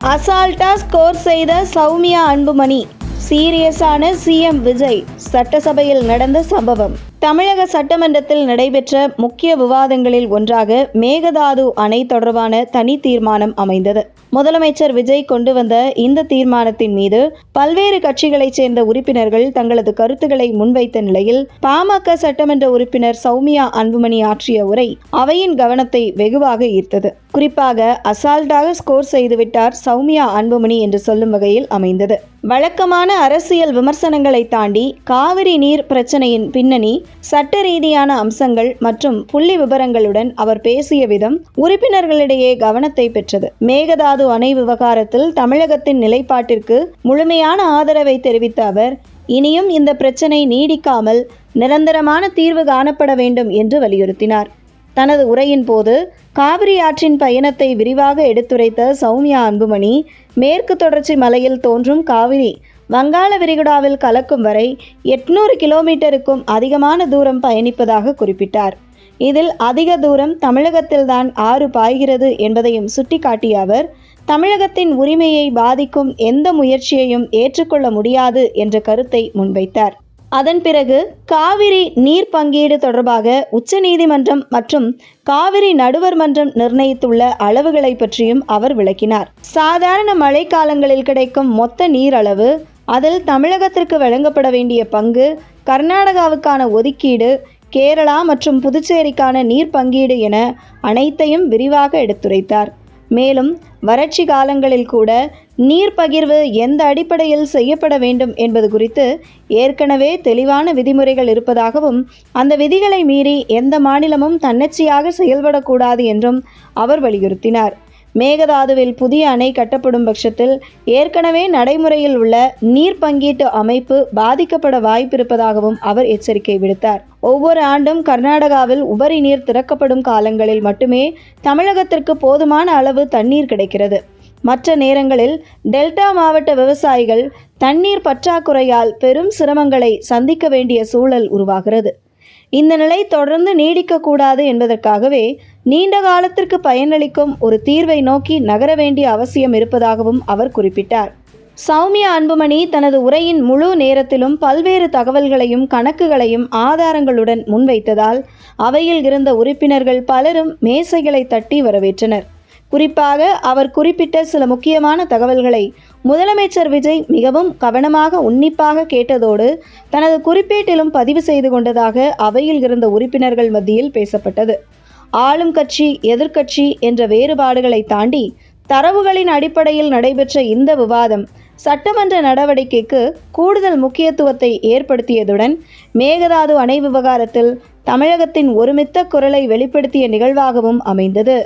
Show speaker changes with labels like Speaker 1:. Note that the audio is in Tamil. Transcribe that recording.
Speaker 1: அசால்ட்டா ஸ்கோர் செய்த சௌமியா அன்புமணி. சீரியஸான சிஎம் விஜய். சட்டசபையில் நடந்த சம்பவம். தமிழக சட்டமன்றத்தில் நடைபெற்ற முக்கிய விவாதங்களில் ஒன்றாக மேகதாது அணை தொடர்பான தனி தீர்மானம் அமைந்தது. முதலமைச்சர் விஜய் கொண்டு வந்த இந்த தீர்மானத்தின் மீது பல்வேறு கட்சிகளைச் சேர்ந்த உறுப்பினர்கள் தங்களது கருத்துக்களை முன்வைத்த நிலையில் பாமக சட்டமன்ற உறுப்பினர் சௌமியா அன்புமணி ஆற்றிய உரை அவையின் கவனத்தை வெகுவாக ஈர்த்தது. குறிப்பாக அசால்ட்டாக ஸ்கோர் செய்துவிட்டார் சௌமியா அன்புமணி என்று சொல்லும் வகையில் அமைந்தது. வழக்கமான அரசியல் விமர்சனங்களை தாண்டி காவிரி நீர் பிரச்சனையின் பின்னணி, சட்ட ரீதியான அம்சங்கள் மற்றும் புள்ளி விபரங்களுடன் அவர் பேசிய விதம் உறுப்பினர்களிடையே கவனத்தை பெற்றது. மேகதாது அணை விவகாரத்தில் தமிழகத்தின் நிலைப்பாட்டிற்கு முழுமையான ஆதரவை தெரிவித்த அவர், இனியும் இந்த பிரச்சனை நீடிக்காமல் நிரந்தரமான தீர்வு காணப்பட வேண்டும் என்று வலியுறுத்தினார். தனது உரையின் போது காவிரி ஆற்றின் பயணத்தை விரிவாக எடுத்துரைத்த சௌமியா அன்புமணி, மேற்கு தொடர்ச்சி மலையில் தோன்றும் காவிரி வங்காள விரிகுடாவில் கலக்கும் வரை 800 கிலோமீட்டருக்கும் அதிகமான தூரம் பயணிப்பதாக குறிப்பிட்டார். இதில் அதிக தூரம் தமிழகத்தில்தான் ஆறு பாய்கிறது என்பதையும் சுட்டிக்காட்டிய அவர், தமிழகத்தின் உரிமையை பாதிக்கும் எந்த முயற்சியையும் ஏற்றுக்கொள்ள முடியாது என்ற கருத்தை முன்வைத்தார். அதன் பிறகு காவிரி நீர் பங்கீடு தொடர்பாக உச்சநீதிமன்றம் மற்றும் காவிரி நடுவர் மன்றம் நிர்ணயித்துள்ள அளவுகளை பற்றியும் அவர் விளக்கினார். சாதாரண மழைக்காலங்களில் கிடைக்கும் மொத்த நீர் அளவு, அதில் தமிழகத்திற்கு வழங்கப்பட வேண்டிய பங்கு, கர்நாடகாவுக்கான ஒதுக்கீடு, கேரளா மற்றும் புதுச்சேரிக்கான நீர் பங்கீடு என அனைத்தையும் விரிவாக எடுத்துரைத்தார். மேலும் வறட்சி காலங்களில் கூட நீர் பகிர்வு எந்த அடிப்படையில் செய்யப்பட வேண்டும் என்பது குறித்து ஏற்கனவே தெளிவான விதிமுறைகள் இருப்பதாகவும், அந்த விதிகளை மீறி எந்த மாநிலமும் தன்னெச்சையாக செயல்படக்கூடாது என்றும் அவர் வலியுறுத்தினார். மேகதாதுவில் புதிய அணை கட்டப்படும் பட்சத்தில் ஏற்கனவே நடைமுறையில் உள்ள நீர் பங்கீட்டு அமைப்பு பாதிக்கப்பட வாய்ப்பிருப்பதாகவும் அவர் எச்சரிக்கை விடுத்தார். ஒவ்வொரு ஆண்டும் கர்நாடகாவில் உபரி நீர் திறக்கப்படும் காலங்களில் மட்டுமே தமிழகத்திற்கு போதுமான அளவு தண்ணீர் கிடைக்கிறது. மற்ற நேரங்களில் டெல்டா மாவட்ட விவசாயிகள் தண்ணீர் பற்றாக்குறையால் பெரும் சிரமங்களை சந்திக்க வேண்டிய சூழல் உருவாகிறது. இந்த நிலை தொடர்ந்து நீடிக்கக்கூடாது என்பதற்காகவே நீண்ட காலத்திற்கு பயனளிக்கும் ஒரு தீர்வை நோக்கி நகர வேண்டிய அவசியம் இருப்பதாகவும் அவர் குறிப்பிட்டார். சௌமியா அன்புமணி தனது உரையின் முழு நேரத்திலும் பல்வேறு தகவல்களையும் கணக்குகளையும் ஆதாரங்களுடன் முன்வைத்ததால் அவையில் இருந்த உறுப்பினர்கள் பலரும் மேசைகளை தட்டி வரவேற்றனர். குறிப்பாக அவர் குறிப்பிட்ட சில முக்கியமான தகவல்களை முதலமைச்சர் விஜய் மிகவும் கவனமாக உன்னிப்பாக கேட்டதோடு தனது குறிப்பேட்டிலும் பதிவு செய்து கொண்டதாக அவையில் இருந்த உறுப்பினர்கள் மத்தியில் பேசப்பட்டது. ஆளும் கட்சி எதிர்க்கட்சி என்ற வேறுபாடுகளை தாண்டி தரவுகளின் அடிப்படையில் நடைபெற்ற இந்த விவாதம் சட்டமன்ற நடவடிக்கைக்கு கூடுதல் முக்கியத்துவத்தை ஏற்படுத்தியதுடன் மேகதாது அணை விவகாரத்தில் தமிழகத்தின் ஒருமித்த குரலை வெளிப்படுத்திய நிகழ்வாகவும் அமைந்தது.